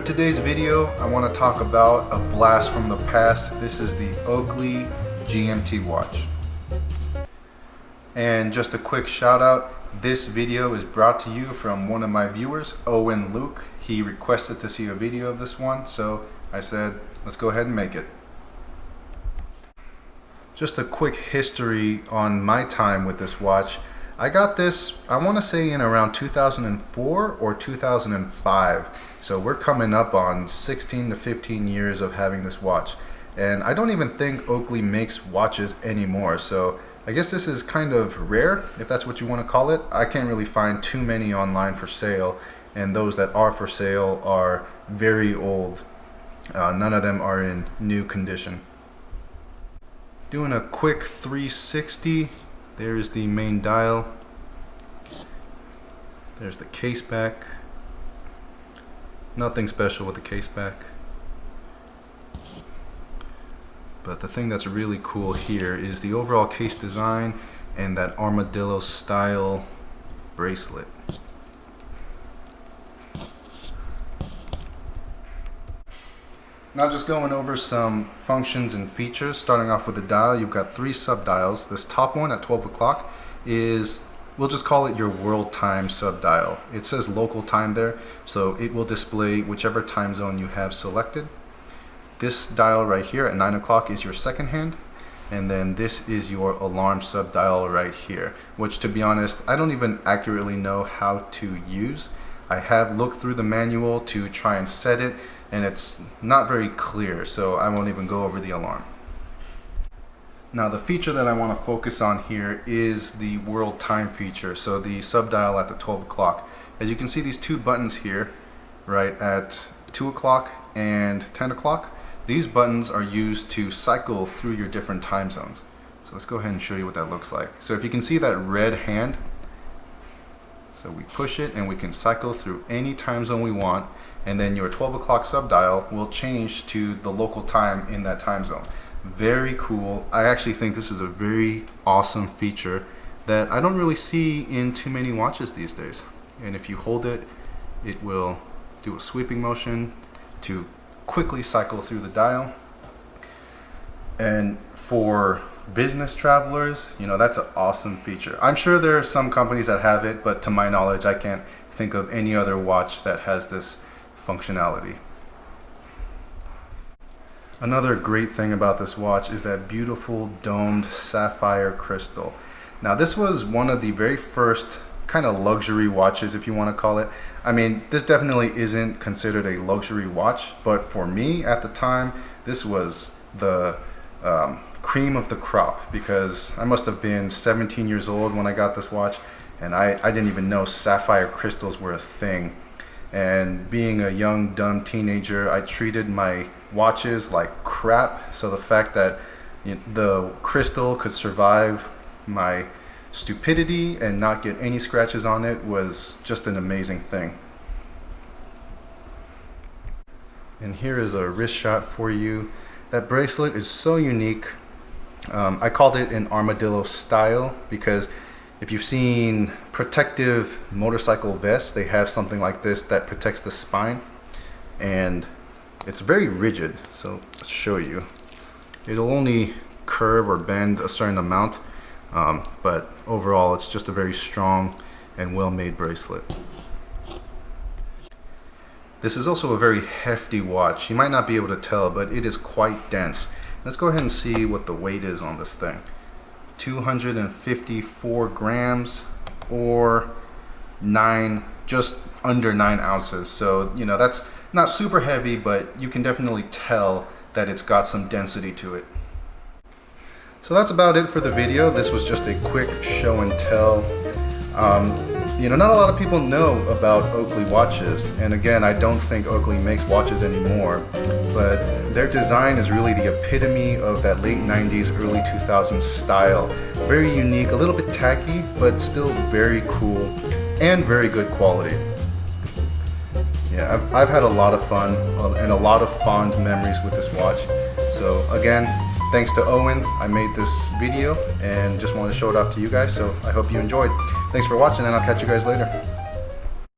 For today's video, I want to talk about a blast from the past. This is the Oakley GMT watch. And just a quick shout out, this video is brought to you from one of my viewers, Owen Luke. He requested to see a video of this one, so I said, let's go ahead and make it. Just a quick history on my time with this watch. I got this, I want to say in around 2004 or 2005. So we're coming up on 16 to 15 years of having this watch. And I don't even think Oakley makes watches anymore. So I guess this is kind of rare, if that's what you want to call it. I can't really find too many online for sale. And those that are for sale are very old. None of them are in new condition. Doing a quick 360. There's the main dial. There's the case back. Nothing special with the case back. But the thing that's really cool here is the overall case design and that armadillo style bracelet. Now just going over some functions and features, starting off with the dial. You've got 3 sub-dials. This top one at 12 o'clock is, we'll just call it your world time sub-dial. It says local time there, so it will display whichever time zone you have selected. This dial right here at 9 o'clock is your second hand, and then this is your alarm sub-dial right here, which, to be honest, I don't even accurately know how to use. I have looked through the manual to try and set it, and it's not very clear, so I won't even go over the alarm. Now the feature that I want to focus on here is the world time feature, so the sub-dial at the 12 o'clock. As you can see, these 2 buttons here, right at 2 o'clock and 10 o'clock, these buttons are used to cycle through your different time zones. So let's go ahead and show you what that looks like. So if you can see that red hand, so we push it and we can cycle through any time zone we want, and then your 12 o'clock sub-dial will change to the local time in that time zone. Very cool. I actually think this is a very awesome feature that I don't really see in too many watches these days. And if you hold it, it will do a sweeping motion to quickly cycle through the dial. And for business travelers, you know, that's an awesome feature. I'm sure there are some companies that have it, but to my knowledge, I can't think of any other watch that has this functionality. Another great thing about this watch is that beautiful domed sapphire crystal. Now this was one of the very first kind of luxury watches, if you want to call it. I mean, this definitely isn't considered a luxury watch, but for me at the time, this was the cream of the crop, because I must have been 17 years old when I got this watch, and I didn't even know sapphire crystals were a thing. And being a young, dumb teenager, I treated my watches like crap. So the fact that the crystal could survive my stupidity and not get any scratches on it was just an amazing thing. And here is a wrist shot for you. That bracelet is so unique. I called it an armadillo style because if you've seen protective motorcycle vests, they have something like this that protects the spine, and it's very rigid. So let's show you. It'll only curve or bend a certain amount, but overall it's just a very strong and well-made bracelet. This is also a very hefty watch. You might not be able to tell, but it is quite dense. Let's go ahead and see what the weight is on this thing. 254 grams, or just under 9 ounces. So, you know, that's not super heavy, but you can definitely tell that it's got some density to it. So that's about it for the video. This was just a quick show and tell. You know, not a lot of people know about Oakley watches, and again, I don't think Oakley makes watches anymore, but their design is really the epitome of that late 90s, early 2000s style. Very unique, a little bit tacky, but still very cool and very good quality. Yeah, I've had a lot of fun and a lot of fond memories with this watch. So again, thanks to Owen, I made this video and just wanted to show it off to you guys, so I hope you enjoyed. Thanks for watching, and I'll catch you guys later.